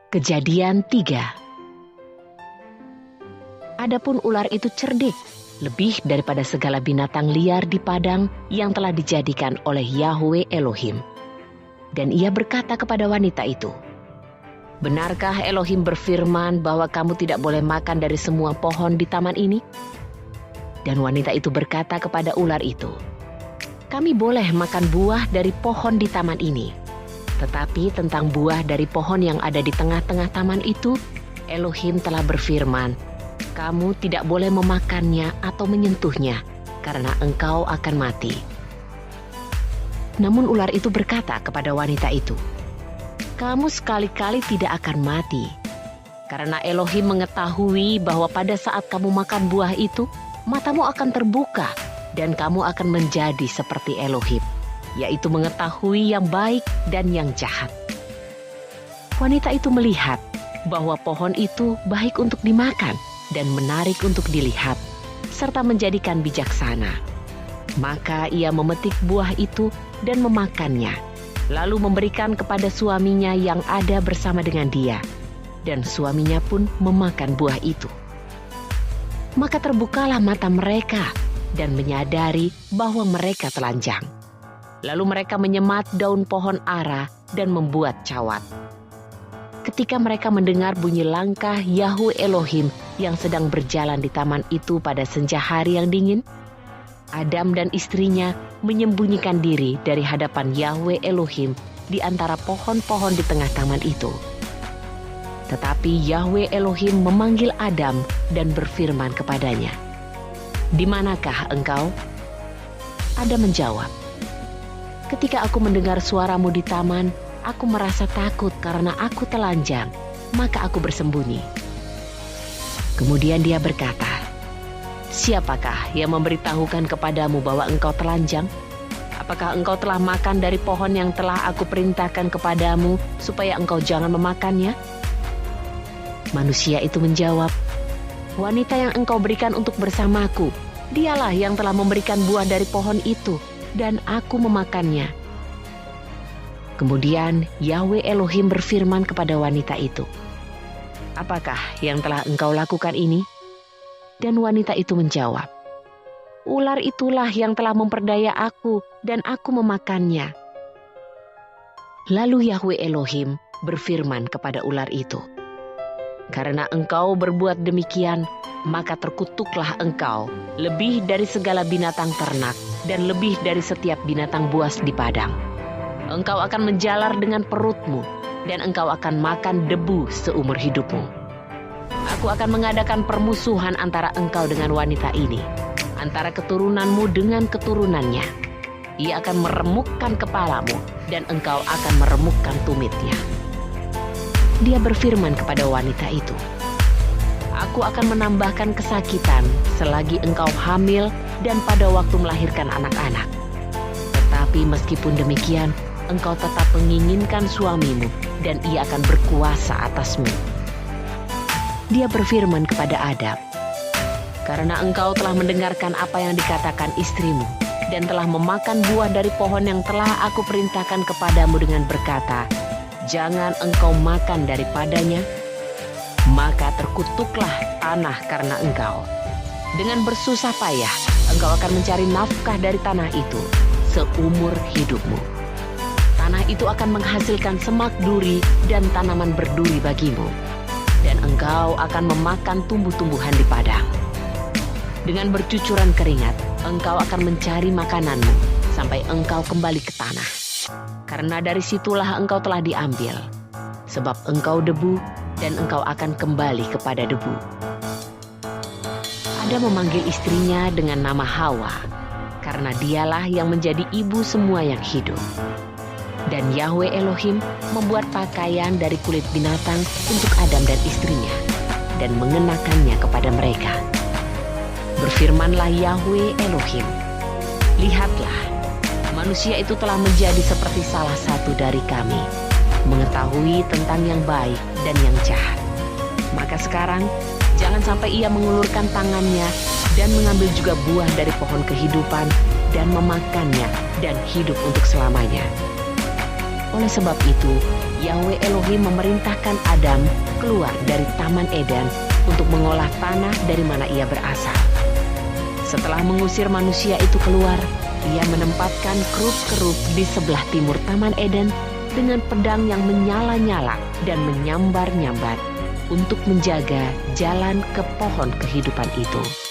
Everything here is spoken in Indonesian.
Kejadian 3. Adapun ular itu cerdik, lebih daripada segala binatang liar di padang yang telah dijadikan oleh Yahwe Elohim. Dan ia berkata kepada wanita itu, "Benarkah Elohim berfirman bahwa kamu tidak boleh makan dari semua pohon di taman ini?" Dan wanita itu berkata kepada ular itu, "Kami boleh makan buah dari pohon di taman ini. Tetapi tentang buah dari pohon yang ada di tengah-tengah taman itu, Elohim telah berfirman, kamu tidak boleh memakannya atau menyentuhnya, karena engkau akan mati." Namun ular itu berkata kepada wanita itu, "Kamu sekali-kali tidak akan mati, karena Elohim mengetahui bahwa pada saat kamu makan buah itu, matamu akan terbuka dan kamu akan menjadi seperti Elohim, yaitu mengetahui yang baik dan yang jahat." Wanita itu melihat bahwa pohon itu baik untuk dimakan dan menarik untuk dilihat, serta menjadikan bijaksana. Maka ia memetik buah itu dan memakannya, lalu memberikan kepada suaminya yang ada bersama dengan dia, dan suaminya pun memakan buah itu. Maka terbukalah mata mereka dan menyadari bahwa mereka telanjang. Lalu mereka menyemat daun pohon ara dan membuat cawat. Ketika mereka mendengar bunyi langkah Yahwe Elohim yang sedang berjalan di taman itu pada senja hari yang dingin, Adam dan istrinya menyembunyikan diri dari hadapan Yahwe Elohim di antara pohon-pohon di tengah taman itu. Tetapi Yahwe Elohim memanggil Adam dan berfirman kepadanya, "Di manakah engkau?" Adam menjawab, "Ketika aku mendengar suaramu di taman, aku merasa takut karena aku telanjang, maka aku bersembunyi." Kemudian dia berkata, "Siapakah yang memberitahukan kepadamu bahwa engkau telanjang? Apakah engkau telah makan dari pohon yang telah aku perintahkan kepadamu supaya engkau jangan memakannya?" Manusia itu menjawab, "Wanita yang engkau berikan untuk bersamaku, dialah yang telah memberikan buah dari pohon itu, dan aku memakannya." Kemudian Yahwe Elohim berfirman kepada wanita itu, "Apakah yang telah engkau lakukan ini?" Dan wanita itu menjawab, "Ular itulah yang telah memperdaya aku dan aku memakannya." Lalu Yahwe Elohim berfirman kepada ular itu, "Karena engkau berbuat demikian, maka terkutuklah engkau lebih dari segala binatang ternak dan lebih dari setiap binatang buas di padang. Engkau akan menjalar dengan perutmu, dan engkau akan makan debu seumur hidupmu. Aku akan mengadakan permusuhan antara engkau dengan wanita ini, antara keturunanmu dengan keturunannya. Ia akan meremukkan kepalamu, dan engkau akan meremukkan tumitnya." Dia berfirman kepada wanita itu, "Aku akan menambahkan kesakitan selagi engkau hamil dan pada waktu melahirkan anak-anak. Tetapi meskipun demikian, engkau tetap menginginkan suamimu dan ia akan berkuasa atasmu." Dia berfirman kepada Adam, "Karena engkau telah mendengarkan apa yang dikatakan istrimu dan telah memakan buah dari pohon yang telah aku perintahkan kepadamu dengan berkata, 'Jangan engkau makan daripadanya,' maka terkutuklah tanah karena engkau. Dengan bersusah payah engkau akan mencari nafkah dari tanah itu seumur hidupmu. Tanah itu akan menghasilkan semak duri dan tanaman berduri bagimu, dan engkau akan memakan tumbuh-tumbuhan di padang. Dengan bercucuran keringat engkau akan mencari makananmu sampai engkau kembali ke tanah. Karena dari situlah engkau telah diambil, sebab engkau debu dan engkau akan kembali kepada debu." Adam memanggil istrinya dengan nama Hawa, karena dialah yang menjadi ibu semua yang hidup. Dan Yahwe Elohim membuat pakaian dari kulit binatang untuk Adam dan istrinya, dan mengenakannya kepada mereka. Berfirmanlah Yahwe Elohim, "Lihatlah, manusia itu telah menjadi seperti salah satu dari kami, mengetahui tentang yang baik dan yang jahat. Maka sekarang, jangan sampai ia mengulurkan tangannya dan mengambil juga buah dari pohon kehidupan dan memakannya dan hidup untuk selamanya." Oleh sebab itu, Yahweh Elohim memerintahkan Adam keluar dari Taman Eden untuk mengolah tanah dari mana ia berasal. Setelah mengusir manusia itu keluar, ia menempatkan kerub-kerub di sebelah timur Taman Eden dengan pedang yang menyala-nyala dan menyambar-nyambar untuk menjaga jalan ke pohon kehidupan itu.